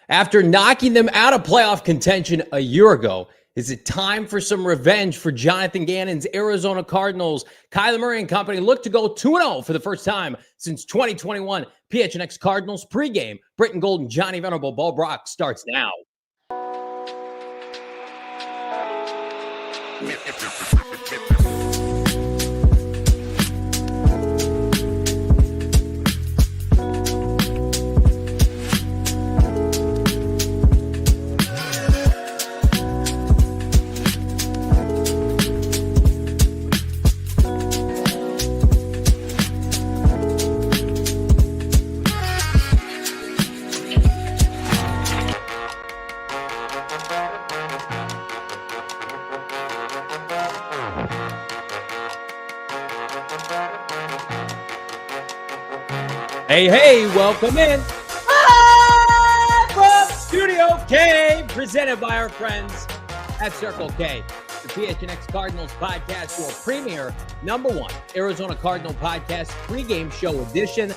After knocking them out of playoff contention a year ago, is it time for some revenge for Jonathan Gannon's Arizona Cardinals? Kyler Murray and company look to go 2-0 for the first time since 2021. PHNX Cardinals pregame. Brittan Golden, Johnny Venerable, Ball Brack starts now. Hey, welcome in. From Studio K, presented by our friends at Circle K. The PHNX Cardinals podcast, your premier #1 Arizona Cardinal podcast, pregame show edition.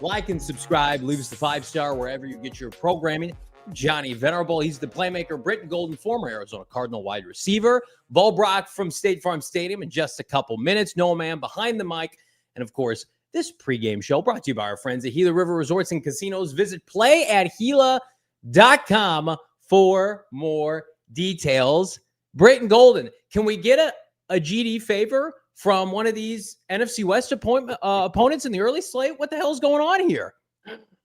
Like and subscribe. Leave us the 5-star wherever you get your programming. Johnny Venerable, he's the playmaker. Brittan Golden, former Arizona Cardinal wide receiver. Ball Brack from State Farm Stadium in just a couple minutes. Noah Man behind the mic. And of course, this pregame show brought to you by our friends at Gila River Resorts and Casinos. Visit playatgila.com for more details. Brittan Golden, can we get a GD favor from one of these NFC West opponents in the early slate? What the hell's going on here?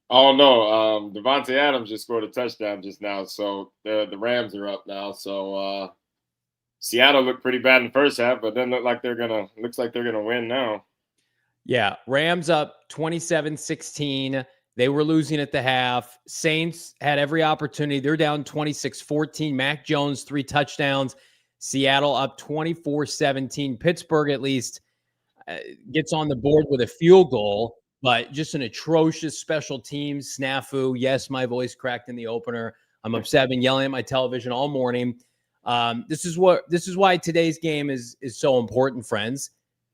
Oh, no. Devontae Adams just scored a touchdown just now, so the Rams are up now. So Seattle looked pretty bad in the first half, but then looks like they're gonna win now. Yeah, Rams up 27-16. They were losing at the half. Saints had every opportunity. They're down 26-14. Mac Jones, 3 touchdowns. Seattle up 24-17. Pittsburgh at least gets on the board with a field goal, but just an atrocious special teams snafu. Yes, my voice cracked in the opener. I'm upset. I've been yelling at my television all morning. This is why today's game is so important, friends.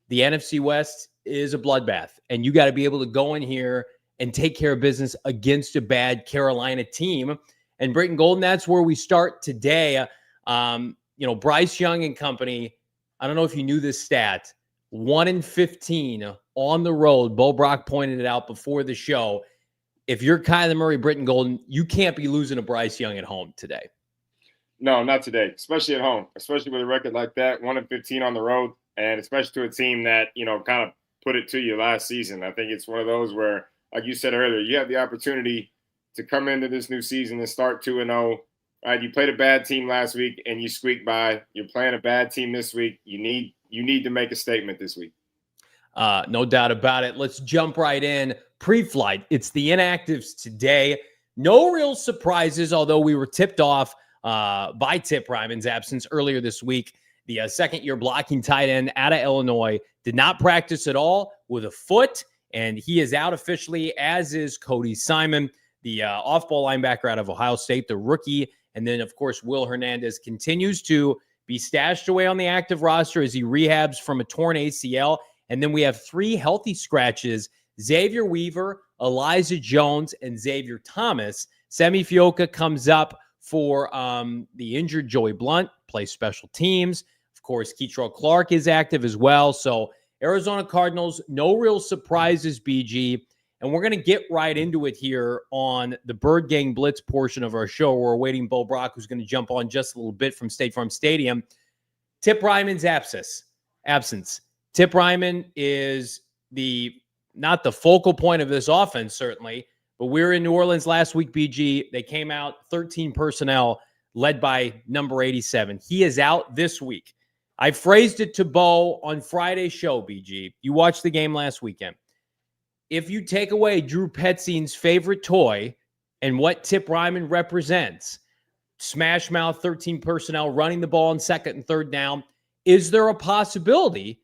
The NFC West is a bloodbath, and you got to be able to go in here and take care of business against a bad Carolina team. And Brittan Golden, that's where we start today. Bryce Young and company, I don't know if you knew this stat, 1-15 on the road. Bo Brock pointed it out before the show. If you're Kyler Murray, Brittan Golden, you can't be losing to Bryce Young at home today. No, not today, especially at home, especially with a record like that, 1-15 on the road, and especially to a team that, kind of put it to you last season. I think it's one of those where, like you said earlier, you have the opportunity to come into this new season and start 2-0. Right? You played a bad team last week and you squeaked by. You're playing a bad team this week. You need to make a statement this week. No doubt about it. Let's jump right in. Pre-flight. It's the inactives today. No real surprises, although we were tipped off by Tip Reiman's absence earlier this week. The second-year blocking tight end out of Illinois did not practice at all with a foot, and he is out officially, as is Cody Simon, the off-ball linebacker out of Ohio State, the rookie. And then, of course, Will Hernandez continues to be stashed away on the active roster as he rehabs from a torn ACL. And then we have 3 healthy scratches: Xavier Weaver, Elijah Jones, and Xavier Thomas. Semi Fioka comes up for the injured Joey Blunt, plays special teams. Of course, Keitrell Clark is active as well. So Arizona Cardinals, no real surprises, BG. And we're going to get right into it here on the Bird Gang Blitz portion of our show. We're awaiting Bo Brock, who's going to jump on just a little bit from State Farm Stadium. Tip Reiman's absence. Tip Reiman is not the focal point of this offense, certainly. But we were in New Orleans last week, BG. They came out 13 personnel, led by number 87. He is out this week. I phrased it to Bo on Friday's show, BG. You watched the game last weekend. If you take away Drew Petzing's favorite toy and what Tip Reiman represents, smash mouth, 13 personnel, running the ball on second and third down, is there a possibility,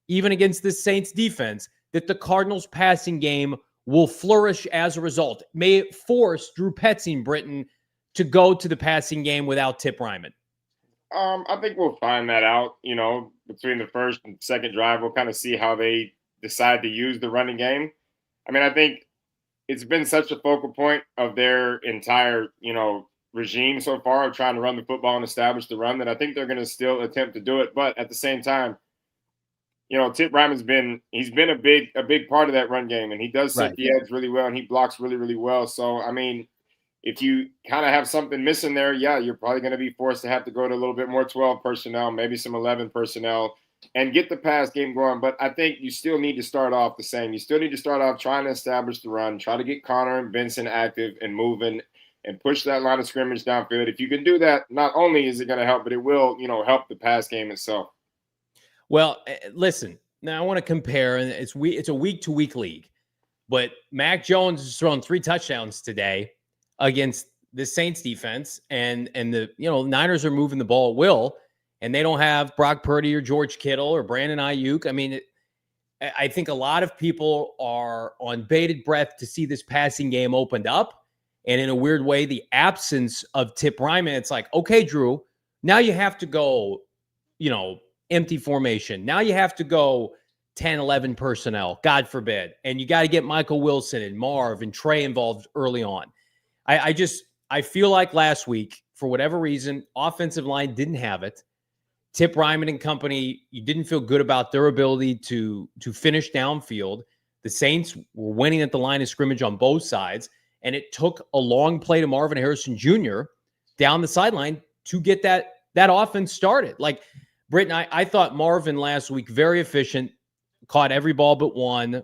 even against this Saints defense, that the Cardinals passing game will flourish as a result? May it force Drew Petzing, Brittan, to go to the passing game without Tip Reiman? I think we'll find that out, between the first and second drive. We'll kind of see how they decide to use the running game. I mean, I think it's been such a focal point of their entire, regime so far of trying to run the football and establish the run that I think they're going to still attempt to do it. But at the same time, Tip Reiman's been a big part of that run game, and he does set Right. the edge really well, and he blocks really, really well. So, I mean, if you kind of have something missing there, yeah, you're probably going to be forced to have to go to a little bit more 12 personnel, maybe some 11 personnel, and get the pass game going. But I think you still need to start off the same. You still need to start off trying to establish the run, try to get Connor and Benson active and moving and push that line of scrimmage downfield. If you can do that, not only is it going to help, but it will, help the pass game itself. Well, listen, now I want to compare, and it's a week-to-week league, but Mac Jones has thrown 3 touchdowns today against the Saints defense, and the Niners are moving the ball at will, and they don't have Brock Purdy or George Kittle or Brandon Ayuk. I mean, I think a lot of people are on bated breath to see this passing game opened up, and in a weird way, the absence of Tip Reiman, it's like, okay, Drew, now you have to go, empty formation. Now you have to go 10, 11 personnel, God forbid. And you got to get Michael Wilson and Marv and Trey involved early on. I feel like last week, for whatever reason, offensive line didn't have it. Tip Reiman and company, you didn't feel good about their ability to finish downfield. The Saints were winning at the line of scrimmage on both sides, and it took a long play to Marvin Harrison Jr. down the sideline to get that offense started. Like, Brittan, I thought Marvin last week, very efficient, caught every ball but one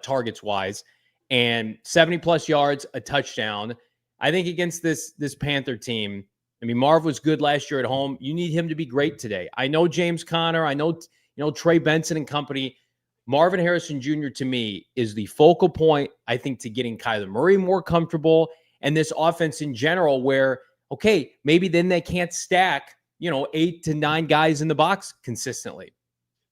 targets-wise, and 70-plus yards, a touchdown. I think against this Panther team, I mean, Marv was good last year at home. You need him to be great today. I know James Conner. I know, Trey Benson and company. Marvin Harrison Jr. to me is the focal point, I think, to getting Kyler Murray more comfortable and this offense in general where, okay, maybe then they can't stack 8 to 9 guys in the box consistently.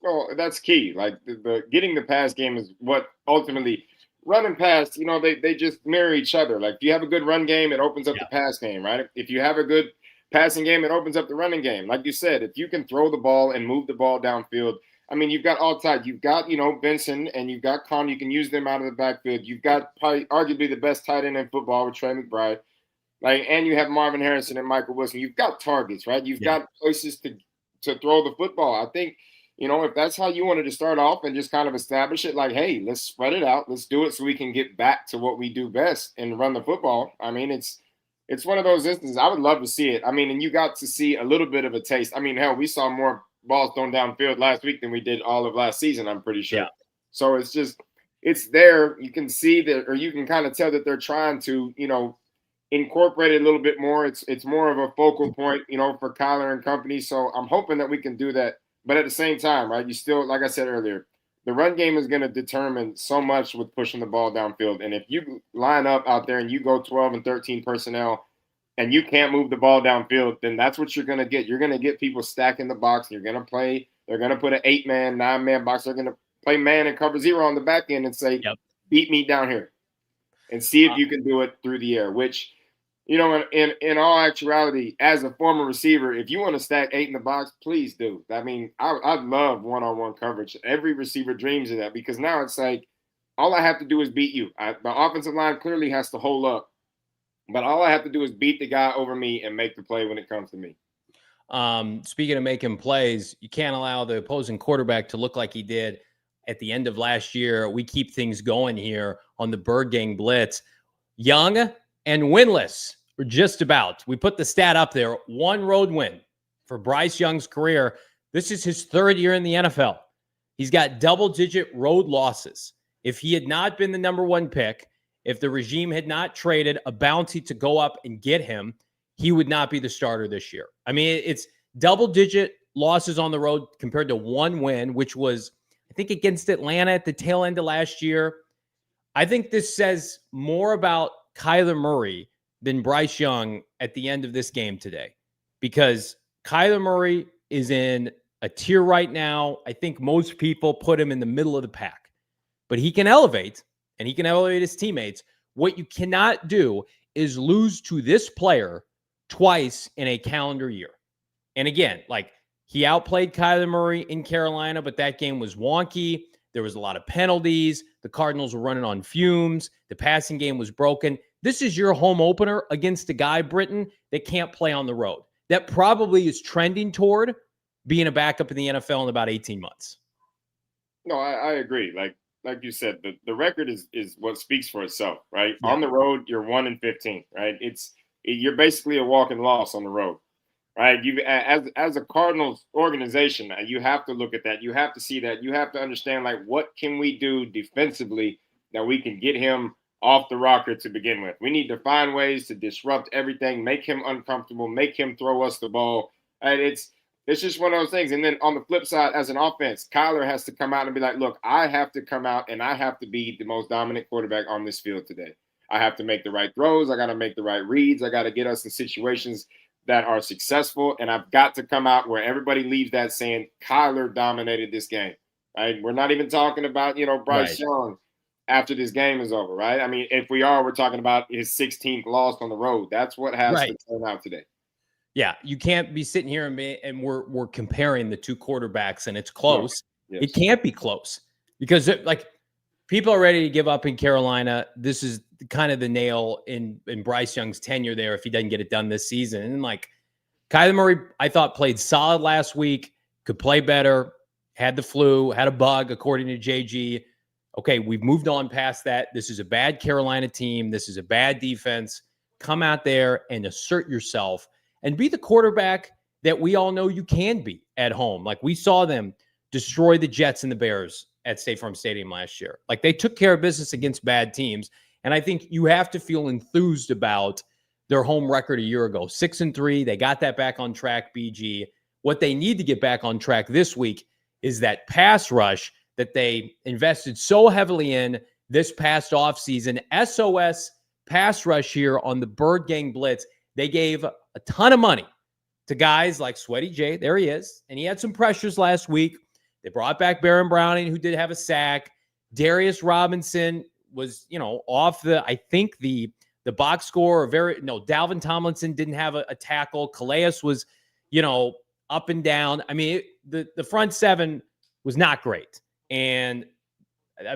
Well, that's key. Like the getting the pass game is what ultimately running past, they just mirror each other. Like if you have a good run game, it opens up the pass game, right? If you have a good passing game, it opens up the running game. Like you said, if you can throw the ball and move the ball downfield, I mean, you've got all sides. You've got, Benson and you've got Con. You can use them out of the backfield. You've got probably arguably the best tight end in football with Trey McBride. And you have Marvin Harrison and Michael Wilson. You've got targets, right? You've got places to throw the football. I think, if that's how you wanted to start off and just kind of establish it, like, hey, let's spread it out. Let's do it so we can get back to what we do best and run the football. I mean, it's one of those instances. I would love to see it. I mean, and you got to see a little bit of a taste. I mean, hell, we saw more balls thrown downfield last week than we did all of last season, I'm pretty sure. Yeah. So it's there. You can see that, or you can kind of tell that they're trying to, incorporate it a little bit more. It's more of a focal point, for Kyler and company. So I'm hoping that we can do that. But at the same time, right, you still, like I said earlier, the run game is going to determine so much with pushing the ball downfield. And if you line up out there and you go 12 and 13 personnel and you can't move the ball downfield, then that's what you're going to get. You're going to get people stacking the box. They're going to put an 8-man, 9-man box. They're going to play man and cover zero on the back end and say, beat me down here and see if you can do it through the air, which, in all actuality, as a former receiver, if you want to stack 8 in the box, please do. I mean, I love one-on-one coverage. Every receiver dreams of that because now it's like all I have to do is beat you. The offensive line clearly has to hold up, but all I have to do is beat the guy over me and make the play when it comes to me. Speaking of making plays, you can't allow the opposing quarterback to look like he did at the end of last year. We keep things going here on the Bird Gang Blitz. Young and winless. We're just about. We put the stat up there. 1 road win for Bryce Young's career. This is his 3rd year in the NFL. He's got double-digit road losses. If he had not been the number 1 pick, if the regime had not traded a bounty to go up and get him, he would not be the starter this year. I mean, it's double-digit losses on the road compared to 1 win, which was, I think, against Atlanta at the tail end of last year. I think this says more about Kyler Murray than Bryce Young at the end of this game today, because Kyler Murray is in a tier right now. I think most people put him in the middle of the pack, but he can elevate and he can elevate his teammates. What you cannot do is lose to this player twice in a calendar year. And again, like, he outplayed Kyler Murray in Carolina, but that game was wonky. There was a lot of penalties. The Cardinals were running on fumes. The passing game was broken. This is your home opener against a guy, Brittan, that can't play on the road. That probably is trending toward being a backup in the NFL in about 18 months. No, I agree. Like you said, the record is what speaks for itself, right? Yeah. On the road, you're 1-15, right? You're basically a walking loss on the road, right? You as a Cardinals organization, you have to look at that. You have to see that. You have to understand, like, what can we do defensively that we can get him off the rocker to begin with. We need to find ways to disrupt everything, make him uncomfortable, make him throw us the ball. And it's just one of those things. And then on the flip side, as an offense, Kyler has to come out and be like, look, I have to come out and I have to be the most dominant quarterback on this field today. I have to make the right throws. I got to make the right reads. I got to get us in situations that are successful. And I've got to come out where everybody leaves that saying Kyler dominated this game. Right? We're not even talking about, Bryce Young after this game is over, right? I mean, if we are, we're talking about his 16th loss on the road. That's what has to turn out today. Yeah, you can't be sitting here and we're comparing the two quarterbacks and it's close. No. Yes. It can't be close because people are ready to give up in Carolina. This is kind of the nail in Bryce Young's tenure there if he doesn't get it done this season. And Kyler Murray, I thought played solid last week, could play better, had the flu, had a bug, according to JG. Okay, we've moved on past that. This is a bad Carolina team. This is a bad defense. Come out there and assert yourself and be the quarterback that we all know you can be at home. Like we saw them destroy the Jets and the Bears at State Farm Stadium last year. Like they took care of business against bad teams. And I think you have to feel enthused about their home record a year ago. 6-3. They got that back on track, BG. What they need to get back on track this week is that pass rush that they invested so heavily in this past offseason. SOS pass rush here on the Bird Gang Blitz. They gave a ton of money to guys like Sweaty J. There he is. And he had some pressures last week. They brought back Baron Browning, who did have a sack. Darius Robinson was, off the box score. Dalvin Tomlinson didn't have a tackle. Calais was, up and down. I mean, the front seven was not great. And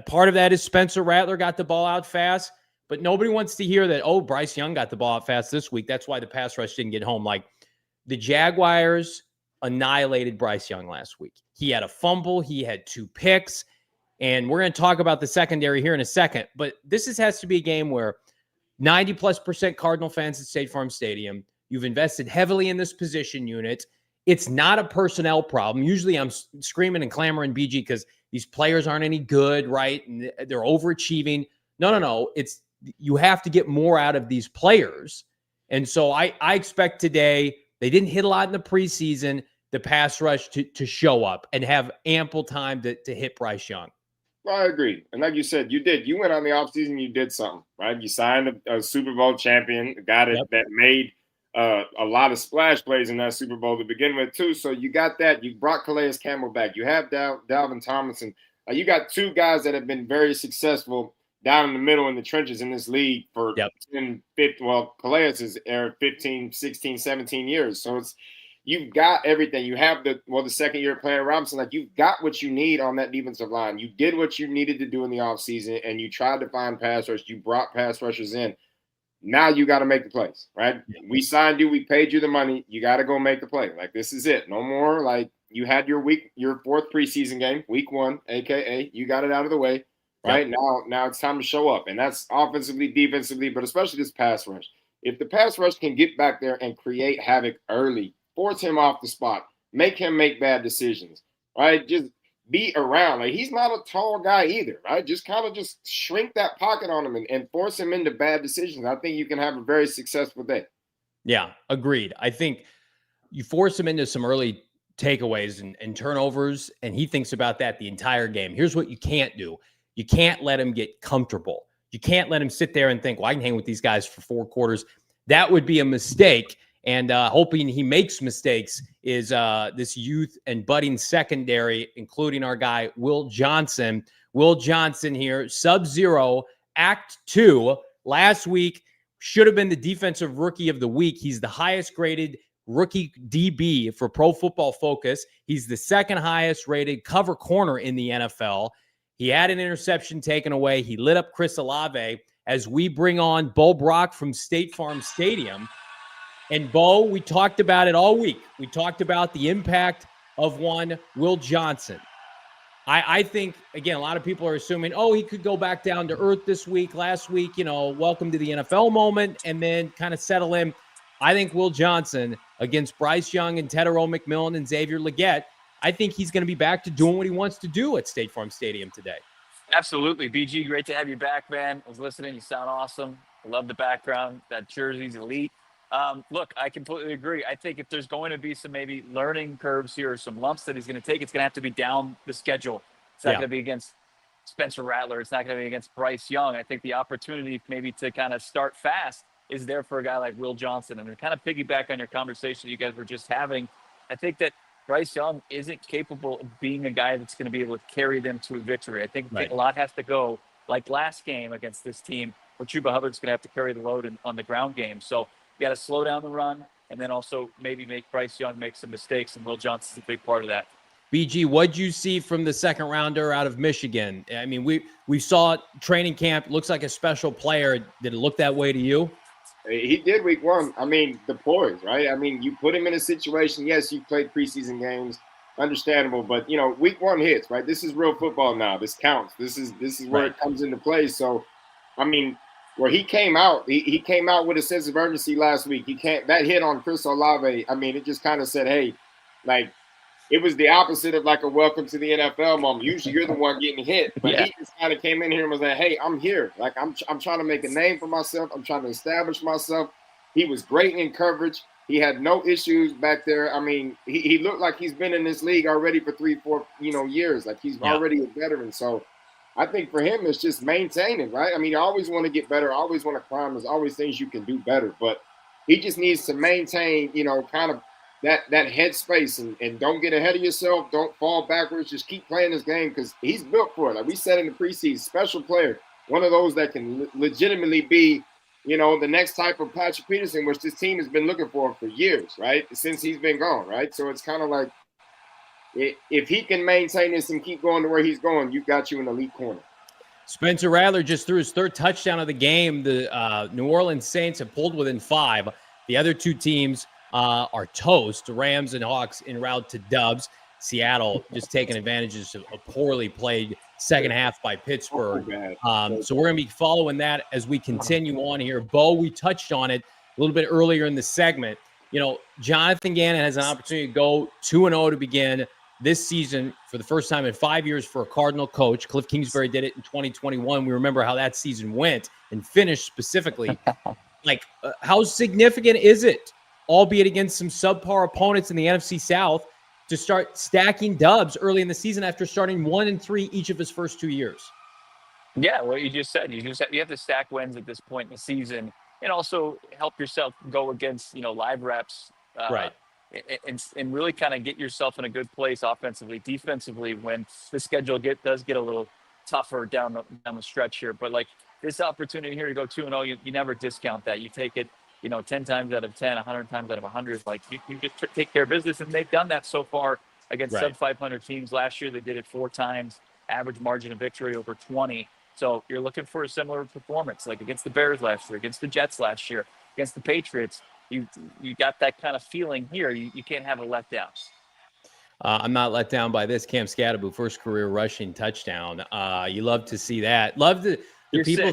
part of that is Spencer Rattler got the ball out fast, but nobody wants to hear that, Bryce Young got the ball out fast this week. That's why the pass rush didn't get home. Like the Jaguars annihilated Bryce Young last week. He had a fumble. He had 2 picks. And we're going to talk about the secondary here in a second. But this has to be a game where 90+% Cardinal fans at State Farm Stadium, you've invested heavily in this position unit. It's not a personnel problem. Usually I'm screaming and clamoring, BG, because these players aren't any good, right? And they're overachieving. No. You have to get more out of these players. And so I expect today, they didn't hit a lot in the preseason, the pass rush to show up and have ample time to hit Bryce Young. Well, I agree. And like you said, you did. You went on the offseason, you did something, right? You signed a Super Bowl champion, a guy that made a lot of splash plays in that Super Bowl to begin with, too. So you got that. You brought Calais Campbell back. You have Dalvin Tomlinson. You got 2 guys that have been very successful down in the middle in the trenches in this league for 10, 15, Calais is 15, 16, 17 years. So you've got everything. You have the second year player Robinson. Like you've got what you need on that defensive line. You did what you needed to do in the offseason, and you tried to find pass rush. You brought pass rushers in. Now you got to make the plays, right? Yeah. We signed you. We paid you the money. You got to go make the play. Like this is it. No more. Like you had your 4th preseason game, week 1, AKA. You got it out of the way. Right now it's time to show up, and that's offensively, defensively, but especially this pass rush. If the pass rush can get back there and create havoc early, force him off the spot, make him make bad decisions, right? Just be around. Like he's not a tall guy either, right? Just kind of just shrink that pocket on him and force him into bad decisions. I think you can have a very successful day. Yeah, agreed. I think you force him into some early takeaways and turnovers, and he thinks about that the entire game. Here's what you can't do. You can't let him get comfortable. You can't let him sit there and think, well, I can hang with these guys for 4 quarters. That would be a mistake. And hoping he makes mistakes is this youth and budding secondary, including our guy, Will Johnson. Will Johnson here, Sub-Zero, Act 2. Last week, should have been the Defensive Rookie of the Week. He's the highest graded rookie DB for Pro Football Focus. He's the 2nd highest rated cover corner in the NFL. He had an interception taken away. He lit up Chris Olave as we bring on Bo Brock from State Farm Stadium. And Bo, we talked about it all week. We talked about the impact of one Will Johnson. I think, again, a lot of people are assuming, oh, he could go back down to earth this week, last week, welcome to the NFL moment, and then kind of settle in. I think Will Johnson against Bryce Young and Tedero McMillan and Xavier Legette, I think he's going to be back to doing what he wants to do at State Farm Stadium today. Absolutely. BG, great to have you back, man. I was listening. You sound awesome. I love the background. That jersey's elite. Look, I completely agree. I think if there's going to be some maybe learning curves here or some lumps that he's going to take, it's going to have to be down the schedule. It's not going to be against Spencer Rattler. It's not going to be against Bryce Young. I think the opportunity maybe to kind of start fast is there for a guy like Will Johnson. And to kind of piggyback on your conversation you guys were just having, I think that Bryce Young isn't capable of being a guy that's going to be able to carry them to a victory. I think a lot has to go, like last game against this team, where Chuba Hubbard's going to have to carry the load on the ground game. So you got to slow down the run and then also maybe make Bryce Young make some mistakes, and Will Johnson's a big part of that. BG, what'd you see from the second rounder out of Michigan? I mean, we saw training camp, looks like a special player. Did it look that way to you? He did week one. I mean, the poise, right? I mean, you put him in a situation, yes, you played preseason games, understandable, but, week one hits, right? This is real football now. This counts. This is where it comes into play. So, I mean, where he came out, he came out with a sense of urgency last week. That hit on Chris Olave, I mean, it just kind of said, hey, like, it was the opposite of like a welcome to the NFL moment. Usually you're the one getting hit, but he just kind of came in here and was like, hey, I'm here. Like, I'm trying to make a name for myself. I'm trying to establish myself. He was great in coverage. He had no issues back there. I mean, he looked like he's been in this league already for 3-4, years. Like, he's already a veteran. So I think for him, it's just maintaining, right? I mean, you always want to get better. I always want to climb. There's always things you can do better, but he just needs to maintain, kind of that headspace and don't get ahead of yourself. Don't fall backwards. Just keep playing this game because he's built for it. Like we said in the preseason, special player, one of those that can legitimately be, the next type of Patrick Peterson, which this team has been looking for years, right? Since he's been gone, right? So it's kind of like if he can maintain this and keep going to where he's going, you've got you in the elite corner. Spencer Rattler just threw his third touchdown of the game. The New Orleans Saints have pulled within 5. The other two teams are toast. The Rams and Hawks en route to dubs. Seattle just taking advantages of a poorly played second half by Pittsburgh. So we're going to be following that as we continue on here. Bo, we touched on it a little bit earlier in the segment. Jonathan Gannon has an opportunity to go 2-0 to begin this season for the first time in 5 years for a Cardinal coach. Cliff Kingsbury did it in 2021. We remember how that season went and finished specifically. How significant is it, albeit against some subpar opponents in the NFC South, to start stacking dubs early in the season after starting 1-3 each of his first 2 years? Yeah, what you just said. You have to stack wins at this point in the season and also help yourself go against, live reps. Right. And really kind of get yourself in a good place offensively, defensively when the schedule does get a little tougher down the stretch here. But like this opportunity here to go 2-0, you never discount that. You take it, 10 times out of 10, 100 times out of 100. Like you just take care of business, and they've done that so far against sub 500 teams. Last year they did it 4 times, average margin of victory over 20. So you're looking for a similar performance, like against the Bears last year, against the Jets last year, against the Patriots. You got that kind of feeling here. You can't have a letdown. I'm not let down by this. Cam Scatterbo, first career rushing touchdown. You love to see that. Love the people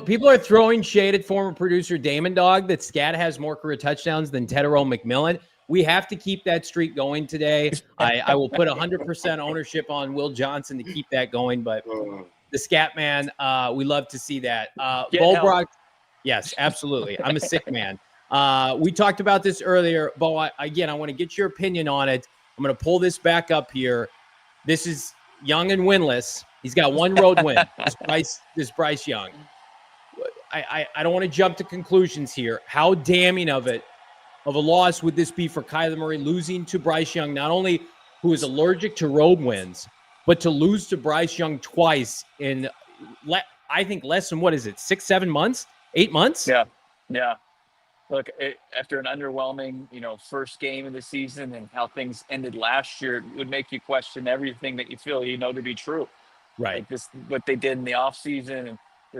people are throwing shade at former producer Damon Dog that Scat has more career touchdowns than Tedero McMillan. We have to keep that streak going today. I will put 100% ownership on Will Johnson to keep that going, but the Scat man, we love to see that. Bo Brock, yes, absolutely. I'm a sick man. We talked about this earlier, Bo. I want to get your opinion on it. I'm going to pull this back up here. This is Young and winless. He's got 1 road win. This Bryce Young. I don't want to jump to conclusions here. How damning of a loss would this be for Kyler Murray losing to Bryce Young, not only who is allergic to road wins, but to lose to Bryce Young twice in, I think, less than, 6-7 months? 8 months? Yeah. Look, after an underwhelming, first game of the season and how things ended last year, it would make you question everything that you feel to be true. Right. Like this, what they did in the offseason, and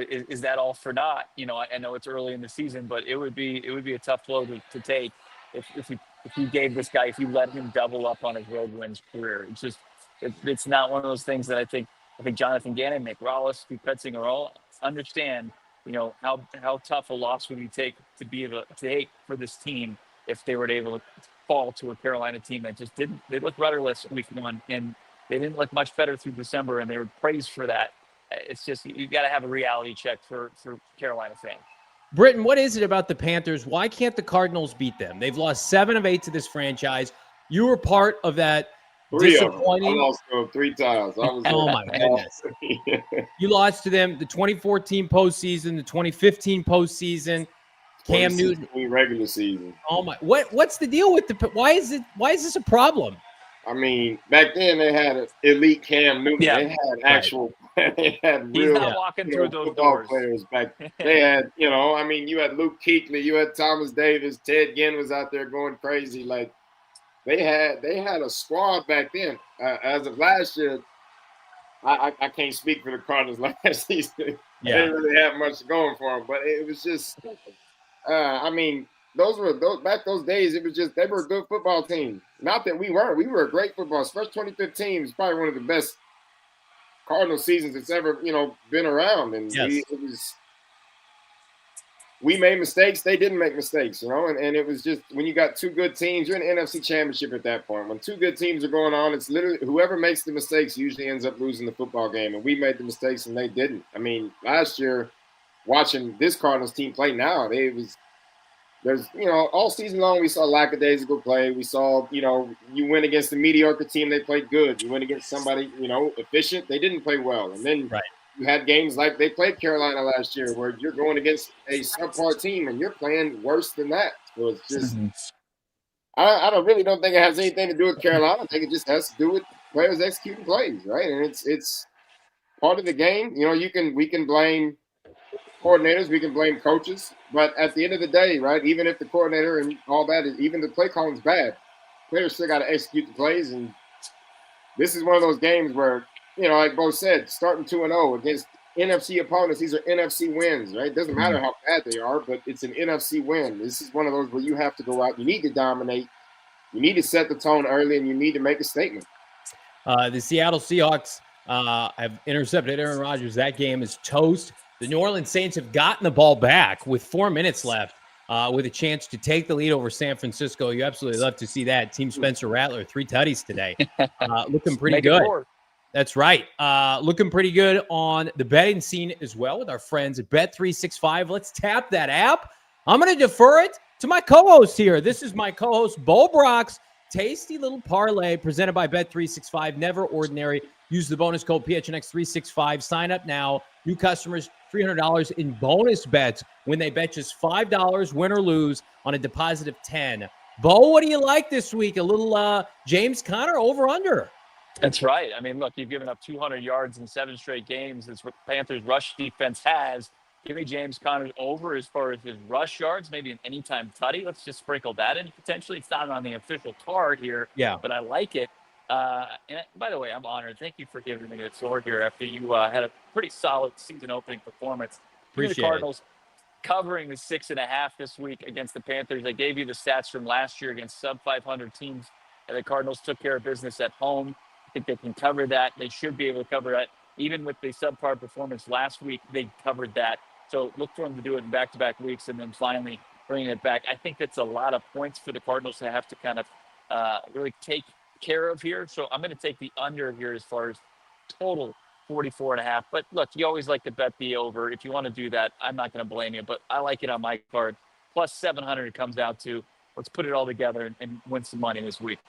is that all for naught? You know, I know it's early in the season, but it would be a tough blow to take if you gave this guy, if you let him double up on his road wins career. It's just it's not one of those things that I think Jonathan Gannon, Nick Rawlis, Drew Petzing are all understand. You know how tough a loss would you take to be able to take for this team if they were able to fall to a Carolina team that just didn't. They looked rudderless week 1, and they didn't look much better through December, and they were praised for that. It's just you got to have a reality check for Carolina fans. Brittan, what is it about the Panthers? Why can't the Cardinals beat them? They've lost 7 of 8 to this franchise. You were part of that. 3 of them. I lost them 3 times. Oh, my goodness. You lost to them the 2014 postseason, the 2015 postseason, Cam Newton. Regular season. Oh, my. What's the deal with why is this a problem? I mean, back then they had an elite Cam Newton. Yeah. They had actual they had He's real not walking through those football doors. players back. They had, I mean, you had Luke Kuechly, you had Thomas Davis, Ted Ginn was out there going crazy. Like they had a squad back then. As of last year, I can't speak for the Cardinals last season. Yeah. They didn't really have much going for them, but it was just I mean, those days, it was just they were a good football team. Not that we weren't. We were a great football. Especially 2015 is probably one of the best Cardinal seasons that's ever, been around. And yes. we made mistakes. They didn't make mistakes, and it was just when you got 2 good teams, you're in the NFC Championship at that point. When 2 good teams are going on, it's literally whoever makes the mistakes usually ends up losing the football game. And we made the mistakes and they didn't. I mean, last year, watching this Cardinals team play now, there's, all season long we saw lackadaisical play. We saw, you win against a mediocre team, they played good. You win against somebody, efficient, they didn't play well. And then you had games like they played Carolina last year where you're going against a subpar team and you're playing worse than that. So it's just I really don't think it has anything to do with Carolina. I think it just has to do with players executing plays, right? And it's part of the game. We can blame coordinators, we can blame coaches, but at the end of the day, right, even if the coordinator and all that, even the play calling's bad, players still got to execute the plays. And this is one of those games where, like Bo said, starting 2-0 against NFC opponents, these are NFC wins, right? It doesn't matter how bad they are, but it's an NFC win. This is one of those where you have to go out, you need to dominate, you need to set the tone early, and you need to make a statement. The Seattle Seahawks have intercepted Aaron Rodgers. That game is toast. The New Orleans Saints have gotten the ball back with 4 minutes left with a chance to take the lead over San Francisco. You absolutely love to see that. Team Spencer Rattler, 3 tutties today. Looking pretty good. That's right. Looking pretty good on the betting scene as well with our friends at Bet365. Let's tap that app. I'm going to defer it to my co-host here. This is my co-host, Bo Brock's tasty little parlay presented by Bet365. Never ordinary. Use the bonus code PHNX365. Sign up now. New customers, $300 in bonus bets when they bet just $5, win or lose, on a deposit of $10. Bo, what do you like this week? A little James Conner over-under. That's right. I mean, look, you've given up 200 yards in 7 straight games. That's what Panthers' rush defense has. Give me James Conner over as far as his rush yards, maybe an anytime tutty. Let's just sprinkle that in potentially. It's not on the official card here, but I like it. And by the way, I'm honored. Thank you for giving me a sword here after you had a pretty solid season opening performance. Appreciate the Cardinals covering the 6.5 this week against the Panthers. I gave you the stats from last year against sub 500 teams, and the Cardinals took care of business at home. I think they can cover that. They should be able to cover that. Even with the subpar performance last week, they covered that. So look for them to do it in back-to-back weeks and then finally bringing it back. I think that's a lot of points for the Cardinals to have to kind of really take care of here. So I'm going to take the under here as far as total 44.5. But look, you always like to bet the over. If you want to do that, I'm not going to blame you, but I like it on my card. Plus 700 it comes out to. Let's put it all together and win some money this week.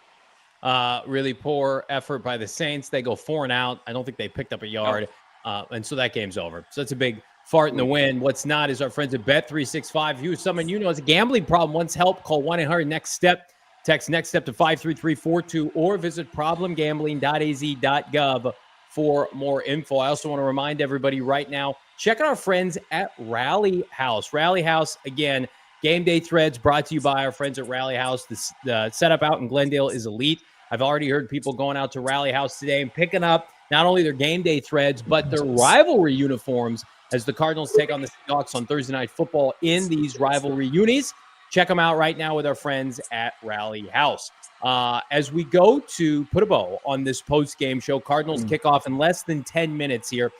Really poor effort by the Saints. They go 4 and out. I don't think they picked up a yard. And so that game's over. So that's a big fart in the wind. What's not is our friends at Bet365. If you or someone you know has a gambling problem, wants help, call 1-800-NEXT-STEP. Text NEXT STEP to 53342 or visit problemgambling.az.gov for more info. I also want to remind everybody right now, check out our friends at Rally House. Rally House, again, game day threads brought to you by our friends at Rally House. The setup out in Glendale is elite. I've already heard people going out to Rally House today and picking up not only their game day threads, but their rivalry uniforms as the Cardinals take on the Seahawks on Thursday Night Football in these rivalry unis. Check them out right now with our friends at Rally House. As we go to put a bow on this post-game show, Cardinals kickoff in less than 10 minutes here.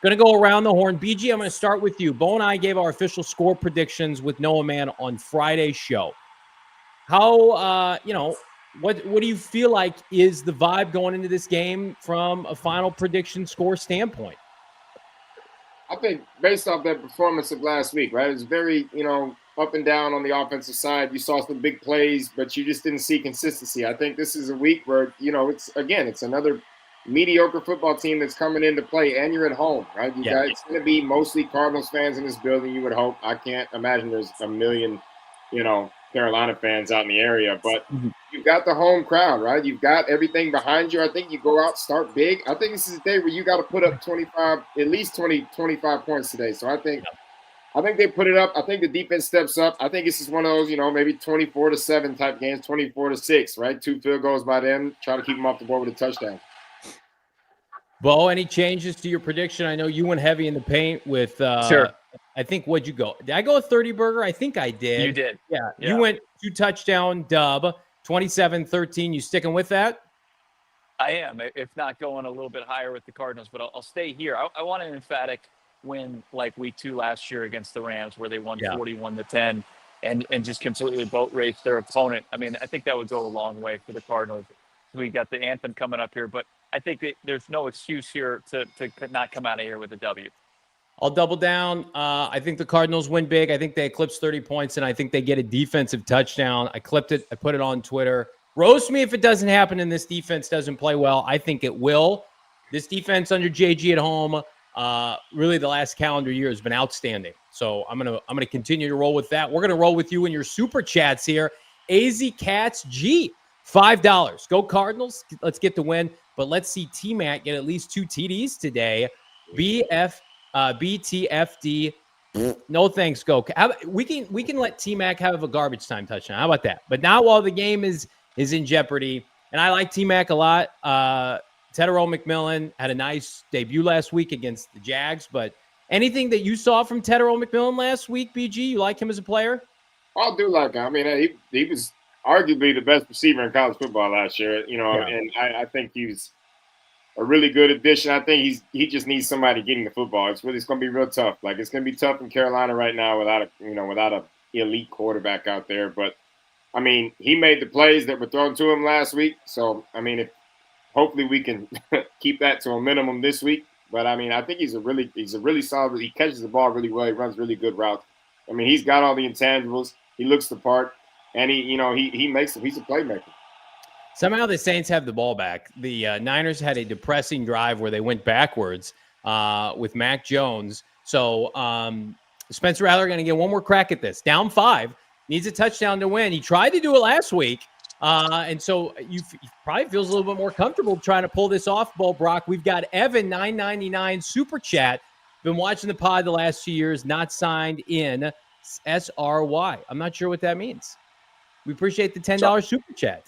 Going to go around the horn. BG, I'm going to start with you. Bo and I gave our official score predictions with Noah Mann on Friday's show. How, what do you feel like is the vibe going into this game from a final prediction score standpoint? I think based off that performance of last week, right? It was very, up and down on the offensive side. You saw some big plays, but you just didn't see consistency. I think this is a week where, it's another mediocre football team that's coming into play, and you're at home, right? It's going to be mostly Cardinals fans in this building, you would hope. I can't imagine there's a million, Carolina fans out in the area, but you've got the home crowd, right? You've got everything behind you. I think you go out, start big. I think this is a day where you got to put up 25, at least 20, 25 points today. So I think they put it up. I think the defense steps up. I think this is one of those, maybe 24-7 type games, 24-6, right? 2 field goals by them. Try to keep them off the board with a touchdown. Bo, any changes to your prediction? I know you went heavy in the paint with sure. I think, what'd you go? Did I go a 30-burger? I think I did. You did. Yeah. You went 2-touchdown dub, 27-13. You sticking with that? I am, if not going a little bit higher with the Cardinals, but I'll stay here. I want an emphatic win like week 2 last year against the Rams, where they won 41-10 and just completely boat raced their opponent. I mean, I think that would go a long way for the Cardinals. We got the anthem coming up here, but I think that there's no excuse here to not come out of here with a W. I'll double down. I think the Cardinals win big. I think they eclipse 30 points, and I think they get a defensive touchdown. I clipped it. I put it on Twitter. Roast me if it doesn't happen and this defense doesn't play well. I think it will. This defense under JG at home, really the last calendar year has been outstanding. So I'm gonna continue to roll with that. We're gonna roll with you in your super chats here. AZ Cats G, $5. Go Cardinals. Let's get the win. But let's see T-Mac get at least 2 TDs today. BTFD. No thanks, go. We can let T-Mac have a garbage time touchdown. How about that? But not while the game is in jeopardy. And I like T-Mac a lot. Tedero McMillan had a nice debut last week against the Jags. But anything that you saw from Tedero McMillan last week, BG, you like him as a player? I do like him. I mean, he was arguably the best receiver in college football last year, and I think he's a really good addition. I think he just needs somebody getting the football. It's going to be real tough. Like, it's going to be tough in Carolina right now without a elite quarterback out there. But I mean, he made the plays that were thrown to him last week. So I mean, hopefully we can keep that to a minimum this week. But I mean, I think he's a really solid. He catches the ball really well. He runs really good routes. I mean, he's got all the intangibles. He looks the part, and he makes he's a playmaker. Somehow the Saints have the ball back. The Niners had a depressing drive where they went backwards with Mac Jones. So Spencer Rattler going to get one more crack at this. Down 5, needs a touchdown to win. He tried to do it last week, and so he probably feels a little bit more comfortable trying to pull this off, Bo Brock. We've got Evan, $9.99 super chat. Been watching the pod the last 2 years, not signed in SRY. I'm not sure what that means. We appreciate the $10 super chat.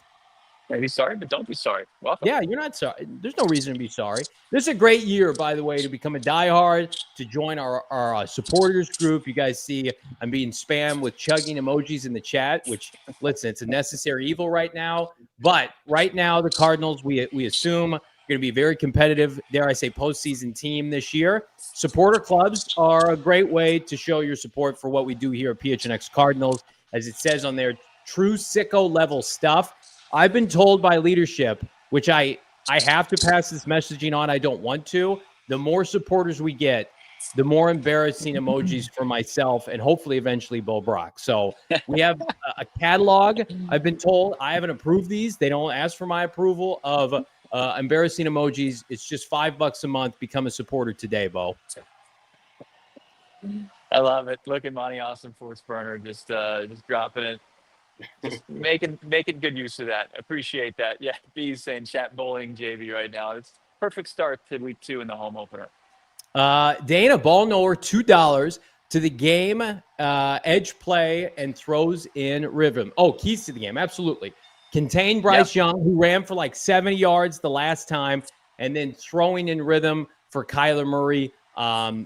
Maybe sorry, but don't be sorry. Welcome. Yeah, you're not sorry. There's no reason to be sorry. This is a great year, by the way, to become a diehard, to join our supporters group. You guys see I'm being spammed with chugging emojis in the chat, which, listen, it's a necessary evil right now. But right now, the Cardinals, we assume, are going to be a very competitive, dare I say, postseason team this year. Supporter clubs are a great way to show your support for what we do here at PHNX Cardinals. As it says on there, true sicko level stuff. I've been told by leadership, which I have to pass this messaging on. I don't want to. The more supporters we get, the more embarrassing emojis for myself and hopefully eventually Bo Brock. So we have a catalog. I've been told I haven't approved these. They don't ask for my approval of embarrassing emojis. It's just $5 a month. Become a supporter today, Bo. I love it. Look at Monty Austin Force Burner just dropping it. Just making good use of that. Appreciate that. Yeah, B's saying chat bowling JV right now. It's perfect start to week 2 in the home opener. Dana ball knower, $2 to the game, edge play and throws in rhythm. Oh, keys to the game, absolutely. Contain Bryce Young, who ran for like 70 yards the last time, and then throwing in rhythm for Kyler Murray,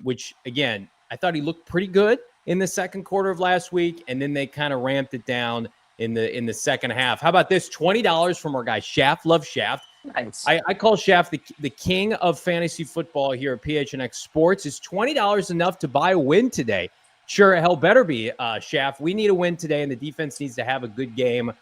which, again, I thought he looked pretty good in the second quarter of last week, and then they kind of ramped it down in the second half. How about this? $20 from our guy Shaft. Love Shaft. Nice. I call Shaft the king of fantasy football here at PHNX Sports. Is $20 enough to buy a win today? Sure, hell better be, Shaft. We need a win today, and the defense needs to have a good game.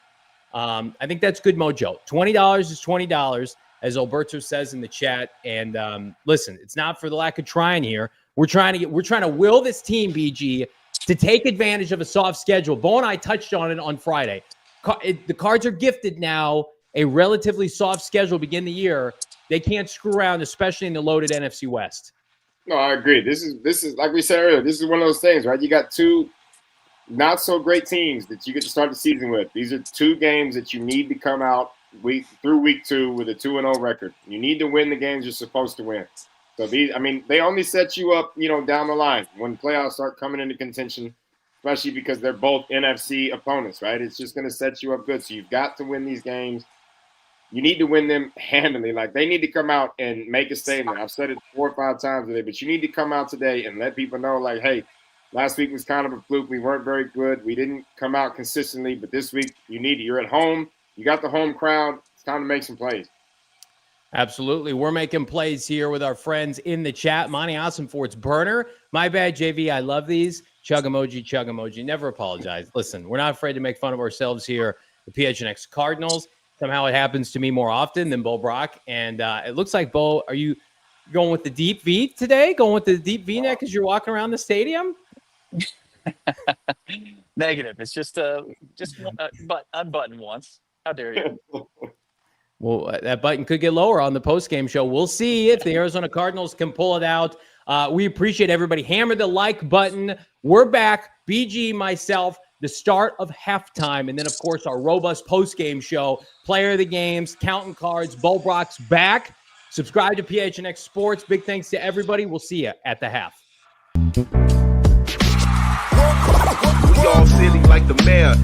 I think that's good mojo. $20 is $20, as Alberto says in the chat. And listen, it's not for the lack of trying here. We're trying to will this team, BG, to take advantage of a soft schedule. Bo and I touched on it on Friday. The Cards are gifted now a relatively soft schedule to begin the year. They can't screw around, especially in the loaded NFC West. No, I agree. This is like we said earlier, this is one of those things, right? You got two not so great teams that you get to start the season with. These are two games that you need to come out week 2 with a 2-0 record. You need to win the games you're supposed to win. So they only set you up, down the line when playoffs start coming into contention, especially because they're both NFC opponents, right? It's just going to set you up good. So you've got to win these games. You need to win them handily. Like, they need to come out and make a statement. I've said it 4 or 5 times today, but you need to come out today and let people know, like, hey, last week was kind of a fluke. We weren't very good. We didn't come out consistently, but this week you need it. You're at home. You got the home crowd. It's time to make some plays. Absolutely. We're making plays here with our friends in the chat. Monty Ossenfort's burner. My bad, JV. I love these. Chug emoji, chug emoji. Never apologize. Listen, we're not afraid to make fun of ourselves here. The PHNX Cardinals. Somehow it happens to me more often than Bo Brack. And it looks like, Bo, are you going with the deep V today? Going with the deep V-neck as you're walking around the stadium? Negative. It's just unbutton once. How dare you? Well, that button could get lower on the post-game show. We'll see if the Arizona Cardinals can pull it out. We appreciate everybody. Hammer the like button. We're back. BG, myself, the start of halftime. And then, of course, our robust post-game show. Player of the games, counting cards. Bo Brock's back. Subscribe to PHNX Sports. Big thanks to everybody. We'll see you at the half. We all silly like the mayor.